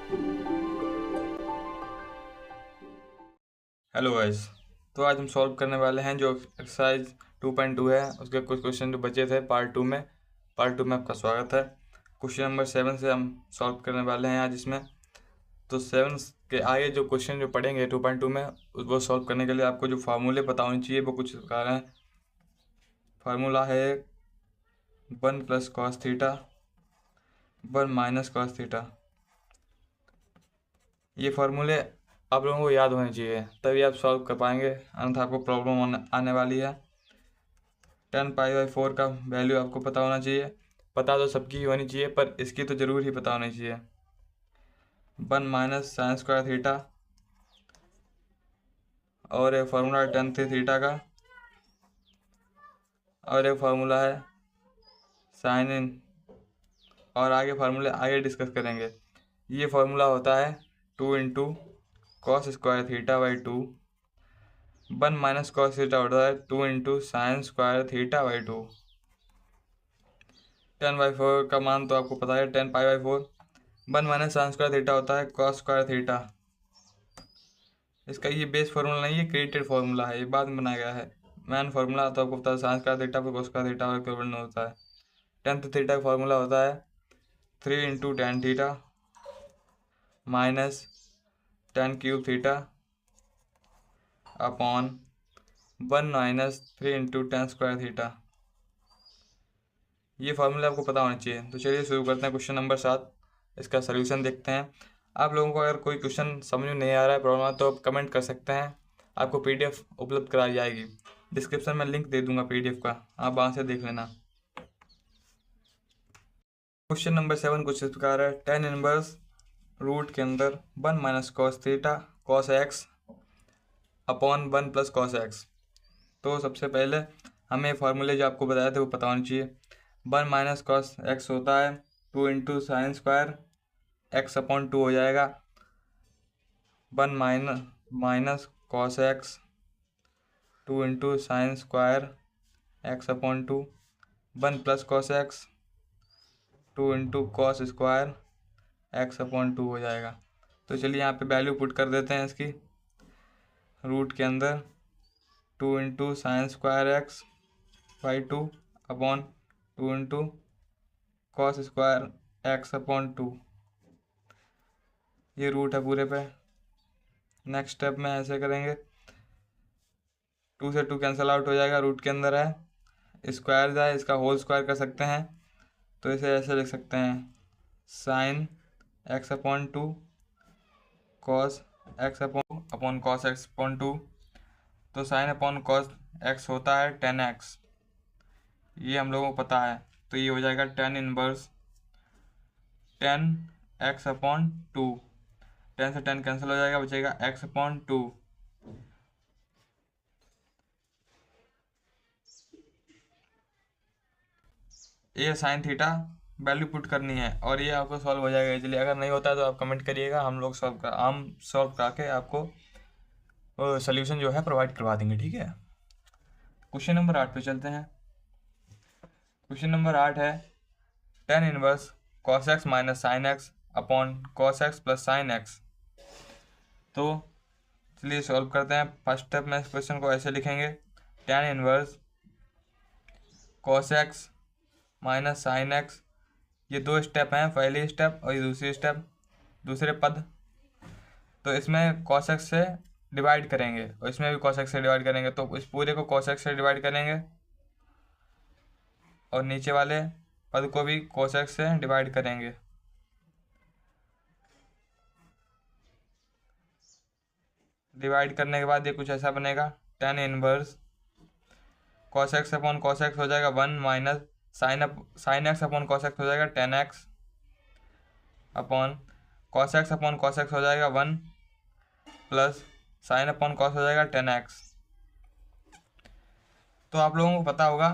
Hello guys. तो आज हम सॉल्व करने वाले हैं जो एक्सरसाइज 2.2 है, उसके कुछ क्वेश्चन जो बचे थे पार्ट 2 में आपका स्वागत है। क्वेश्चन नंबर 7 से हम सॉल्व करने वाले हैं आज इसमें। तो 7 के आगे जो क्वेश्चन जो पढ़ेंगे 2.2 में, वो सॉल्व करने के लिए आपको जो फार्मूले पता होने चाहिए वो कुछ प्रकार हैं। फार्मूला है 1 + cos थीटा 1 - cos थीटा। ये फार्मूले आप लोगों को याद होने चाहिए, तभी आप सॉल्व कर पाएंगे, अन्यथा आपको प्रॉब्लम आने वाली है। 10π/4 का वैल्यू आपको पता होना चाहिए। पता तो सबकी ही होनी चाहिए, पर इसकी तो ज़रूर ही पता होनी चाहिए। 1 - sin² थीटा, और एक फार्मूला है tan थीटा का, और एक फार्मूला है साइन इन, और आगे फार्मूले आगे डिस्कस करेंगे। ये फार्मूला होता है 2 × cos² थीटा/2। 1 - cos थीटा होता है 2 × sin² थीटा/2। 10/4 का मान तो आपको पता है 10π/4। 1 - sin² थीटा होता है cos² थीटा। इसका ये बेस फार्मूला नहीं है, क्रिएटेड फार्मूला है, ये बाद में बनाया गया है। मेन फार्मूला तो आपको पता है sin² थीटा पर cos² थीटा और इक्विवेलेंट होता है। tan थीटा का फार्मूला होता है 3 × tan theta minus tan³ theta upon 1 - 3 × tan² theta. ये फार्मूला आपको पता होना चाहिए। तो चलिए शुरू करते हैं क्वेश्चन नंबर 7। इसका सलूशन देखते हैं। आप लोगों को अगर कोई क्वेश्चन समझ में नहीं आ रहा है, प्रॉब्लम, तो आप कमेंट कर सकते हैं, आपको पीडीएफ उपलब्ध कराई जाएगी। डिस्क्रिप्शन में लिंक दे दूंगा पीडीएफ का, आप वहाँ से देख लेना। क्वेश्चन नंबर 7 कुछ इस प्रकार है। tan इनवर्स रूट के अंदर 1 - cos theta cos x upon 1 + cos x। तो सबसे पहले हमें फार्मूले जो आपको बताए थे वो पता होना चाहिए। 1 - cos x होता है 2 × sin² x/2 हो जाएगा। 1 - cos x 2 × sin² x/2। 1 + cos x 2 × cos² x/2 हो जाएगा। तो चलिए यहाँ पे वैल्यू पुट कर देते हैं इसकी। रूट के अंदर 2 × sin² x/2 upon 2 × cos² x/2। ये रूट है पूरे पे। नेक्स्ट स्टेप में ऐसे करेंगे, 2 से 2 कैंसिल आउट हो जाएगा, रूट के अंदर है। स्क्वायर है, इसका होल स्क्वायर कर सकते हैं, तो इसे ऐसे लिख सकते हैं sin x/2 cos x/अपॉन cos x/2। तो sin/cos x होता है tan x, ये हम लोगों को पता है। तो ये हो जाएगा tan इनवर्स tan x/2। 10 से 10 कैंसिल हो जाएगा, बचेगा x/2। ये साइन थीटा वैल्यू पुट करनी है, और ये आपको सॉल्व हो जाएगा इजीली। अगर नहीं होता है तो आप कमेंट करिएगा, हम सॉल्व करा के आपको सोल्यूशन जो है प्रोवाइड करवा देंगे, ठीक है। क्वेश्चन नंबर 8 पे चलते हैं। क्वेश्चन नंबर 8 है tan inverse cos x - sin x upon cos x + sin x। तो चलिए सॉल्व करते हैं। फर्स्ट स्टेप में इस क्वेश्चन को ऐसे लिखेंगे, tan inverse cos x - sin x। ये दो स्टेप हैं, पहली स्टेप और ये दूसरी स्टेप, दूसरे पद। तो इसमें cos x से डिवाइड करेंगे और इसमें भी cos x से डिवाइड करेंगे, तो इस पूरे को cos x से डिवाइड करेंगे और नीचे वाले पद को भी cos x से डिवाइड करेंगे। डिवाइड करने के बाद ये कुछ ऐसा बनेगा, tan inverse cos x upon cos x हो जाएगा 1 minus sin x upon cos x हो जाएगा tan x upon cos x upon cos x हो जाएगा 1 प्लस sin अपॉन cos हो जाएगा tan x। तो आप लोगों को पता होगा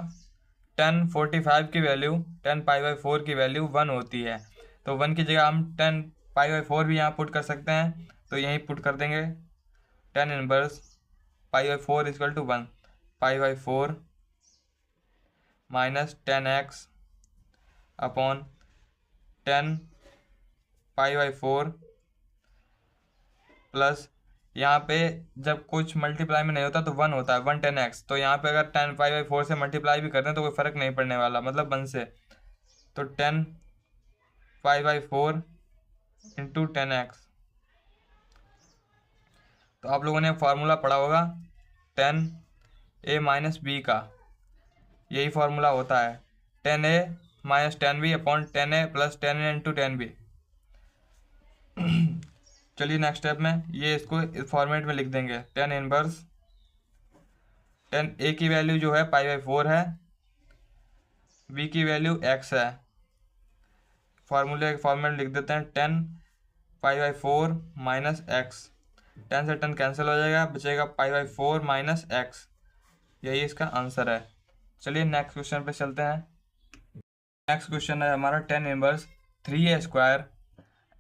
tan 45 की वैल्यू tan π/4 की वैल्यू 1 होती है। तो 1 की जगह हम tan π/4 भी यहाँ पुट कर सकते हैं, तो यहीं पुट कर देंगे tan inverse π/4 = 1। π/4 minus tan x upon tan π/4 plus यहाँ पे जब कुछ मल्टीप्लाई में नहीं होता तो 1 होता है, 1 10x। तो यहाँ पे अगर 10 π/4 से मल्टीप्लाई भी करते हैं तो कोई फ़र्क नहीं पड़ने वाला, मतलब 1 से। तो 10 π/4 इंटू 10x। तो आप लोगों ने फार्मूला पढ़ा होगा 10a माइनस बी का, यही फार्मूला होता है 10a minus 10b upon 10a plus 10a into 10b। चलिए नेक्स्ट स्टेप में ये इसको इस फॉर्मेट में लिख देंगे 10 इनवर्स 10a की वैल्यू जो है π/4 है, b की वैल्यू x है। फार्मूले के फॉर्मेट लिख देते हैं 10 π/4 माइनस एक्स। 10 से 10 कैंसिल हो जाएगा, बचेगा π/4 माइनस एक्स। यही इसका आंसर है। चलिए नेक्स्ट क्वेश्चन पे चलते हैं। नेक्स्ट क्वेश्चन है हमारा 10 inverse 3a²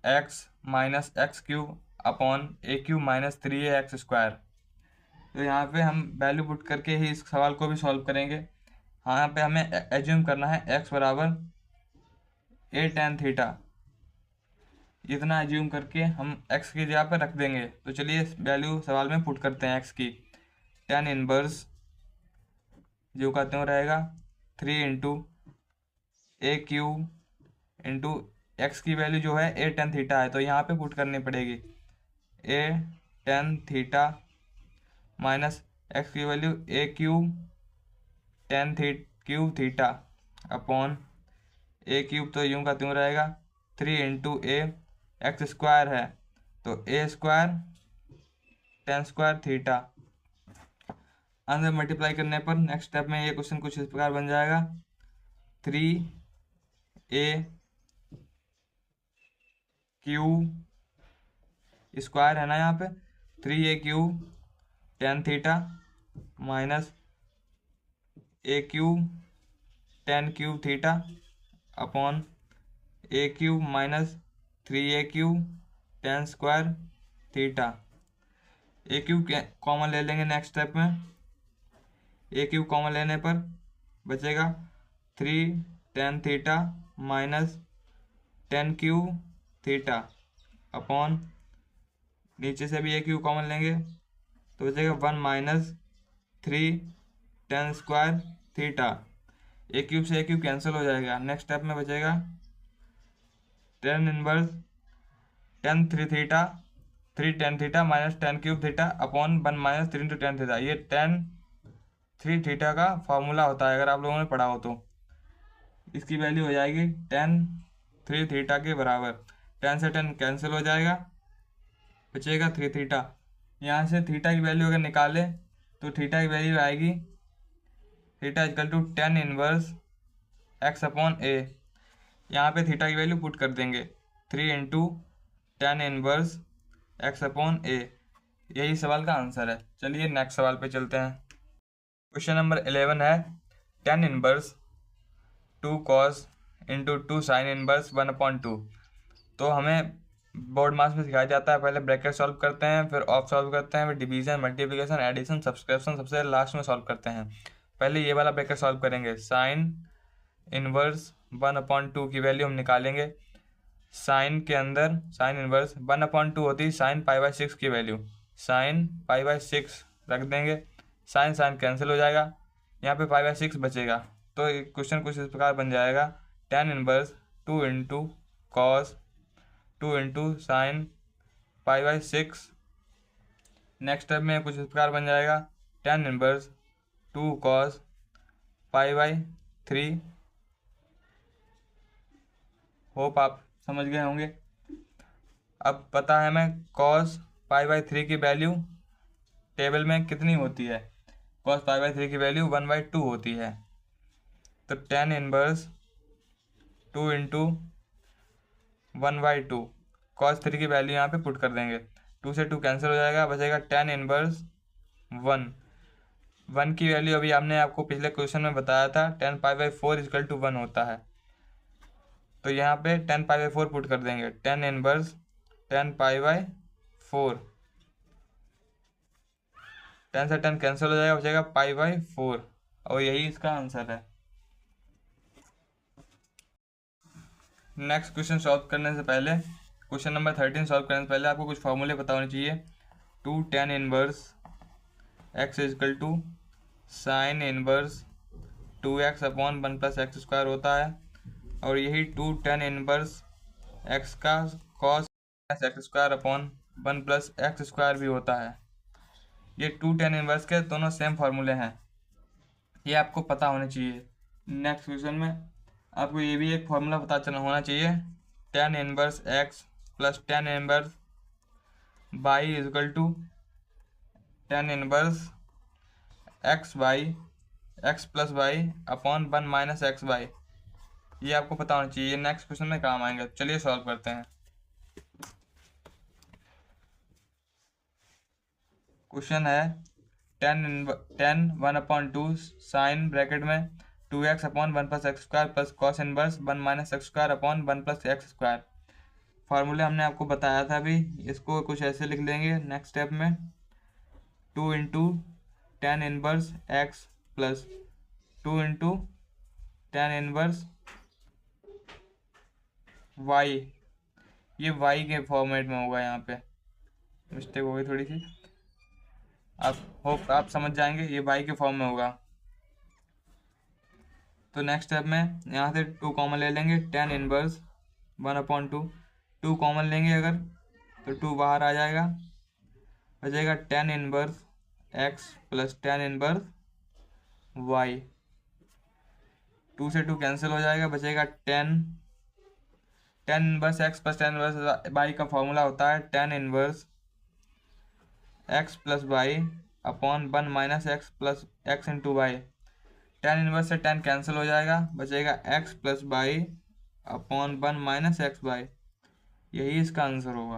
x minus x³ upon a³ minus 3ax²। तो यहाँ पे हम वैल्यू पुट करके ही इस सवाल को भी सॉल्व करेंगे। यहाँ पे हमें एज्यूम करना है x बराबर a tan थीटा, इतना एज्यूम करके हम x की जगह पर रख देंगे। तो चलिए वैल्यू सवाल में पुट करते हैं x की। 10 इनवर्स जो कहते हो रहेगा 3 इंटू a³ इंटू एक्स की वैल्यू जो है a tan थीटा है, तो यहाँ पे पुट करनी पड़ेगी a tan theta minus x की value a³ tan theta upon a³ तो यूं का त्यों रहेगा 3 इंटू a x² है तो a² tan² थीटा। अंदर मल्टीप्लाई करने पर नेक्स्ट स्टेप में ये क्वेश्चन कुछ इस प्रकार बन जाएगा 3a³ स्क्वायर है ना, यहाँ पे 3a³ tan theta minus a³ tan³ theta upon a³ minus 3a³ tan² theta. a³ common ले लेंगे नेक्स्ट स्टेप में, a³ कॉमन लेने पर बचेगा 3 tan theta minus tan³ theta upon नीचे से भी a³ कॉमन लेंगे तो बचेगा 1 माइनस 3 tan² थीटा। a³ से a³ कैंसिल हो जाएगा। नेक्स्ट स्टेप में बचेगा tan inverse tan 3 theta minus tan³ theta upon 1 minus 3 into tan theta. ये tan 3 थीटा का फॉर्मूला होता है, अगर आप लोगों ने पढ़ा हो तो। इसकी वैल्यू हो जाएगी tan 3 थीटा के बराबर। 10 से 10 कैंसिल हो जाएगा, बचेगा 3 थीटा। यहाँ से थीटा की वैल्यू अगर निकालें तो थीटा की वैल्यू आएगी theta equal to tan inverse x upon a। यहाँ पे थीटा की वैल्यू पुट कर देंगे 3 into tan inverse x upon a। यही सवाल का आंसर है। चलिए नेक्स्ट सवाल पे चलते हैं। क्वेश्चन नंबर 11 है tan inverse 2 cos into 2 sine inverse 1/2। तो हमें बोर्ड मास में सिखाया जाता है, पहले ब्रैकेट सॉल्व करते हैं, फिर ऑफ सॉल्व करते हैं, फिर डिवीजन, मल्टीप्लिकेशन, एडिशन, सब्सट्रैक्शन, सबसे लास्ट में सॉल्व करते हैं। पहले ये वाला ब्रैकेट सॉल्व करेंगे। साइन इनवर्स 1/2 की वैल्यू हम निकालेंगे। साइन के अंदर साइन इनवर्स 1/2 होती है साइन π/6 की वैल्यू, साइन π/6 रख देंगे। साइन साइन कैंसिल हो जाएगा, यहाँ पे π/6 बचेगा। तो क्वेश्चन कुछ इस प्रकार बन जाएगा tan inverse 2 into cos 2 into sine π/6। Next step में कुछ इस प्रकार बन जाएगा tan इनवर्स 2 cos π/3। होप आप समझ गए होंगे। अब पता है हमें cos π/3 की वैल्यू टेबल में कितनी होती है। cos π/3 की वैल्यू 1/2 होती है। तो tan इनवर्स 2 इंटू 1/2 cos 3 की वैल्यू यहाँ पे पुट कर देंगे। 2 से 2 कैंसिल हो जाएगा, बचेगा tan इनवर्स 1 की वैल्यू अभी आपने आपको पिछले क्वेश्चन में बताया था tan π/4 इक्वल टू 1 होता है। तो यहाँ पे tan π/4 पुट कर देंगे। tan इनवर्स tan π/4, 10 से 10 कैंसिल हो जाएगा, बचेगा π/4 और यही इसका आंसर है। नेक्स्ट क्वेश्चन सॉल्व करने से पहले क्वेश्चन नंबर 13 सॉल्व करने से पहले आपको कुछ फॉर्मूले पता होने चाहिए। 2 tan inverse x equal to sine inverse 2x upon 1 plus x square होता है, और यही 2 tan इनवर्स x का cos x square upon 1 plus x square भी होता है। ये 2 tan इनवर्स के दोनों सेम फार्मूले हैं, ये आपको पता होने चाहिए। नेक्स्ट क्वेश्चन में आपको ये भी एक फार्मूला पता चलना होना चाहिए। tan inverse x plus tan inverse y equal to tan inverse x by x plus y upon 1 minus x y, ये आपको पता होना चाहिए। नेक्स्ट क्वेश्चन में काम आएंगे। चलिए सॉल्व करते हैं। क्वेश्चन है tan 1/2 साइन ब्रैकेट में 2x upon 1 plus x square plus cos inverse 1 minus x square upon 1 plus x square. फार्मूले हमने आपको बताया था अभी, इसको कुछ ऐसे लिख लेंगे नेक्स्ट स्टेप में। 2 into tan inverse x plus 2 into tan inverse y, ये y के फॉर्मेट में होगा। यहाँ पे मिस्टेक हो गई थोड़ी सी, आप होप आप समझ जाएंगे, ये y के फॉर्म में होगा। तो नेक्स्ट स्टेप में यहाँ से 2 कॉमन ले लेंगे, tan इनवर्स 1/2, 2 कॉमन लेंगे अगर तो 2 बाहर आ जाएगा, बचेगा tan inverse x plus tan inverse y। 2 से 2 कैंसिल हो जाएगा, बचेगा tan inverse x plus tan inverse y का फॉर्मूला होता है tan inverse x plus y upon 1 minus x plus x into y. tan inverse से tan कैंसिल हो जाएगा, बचेगा x plus y upon 1 minus x y, यही इसका answer होगा।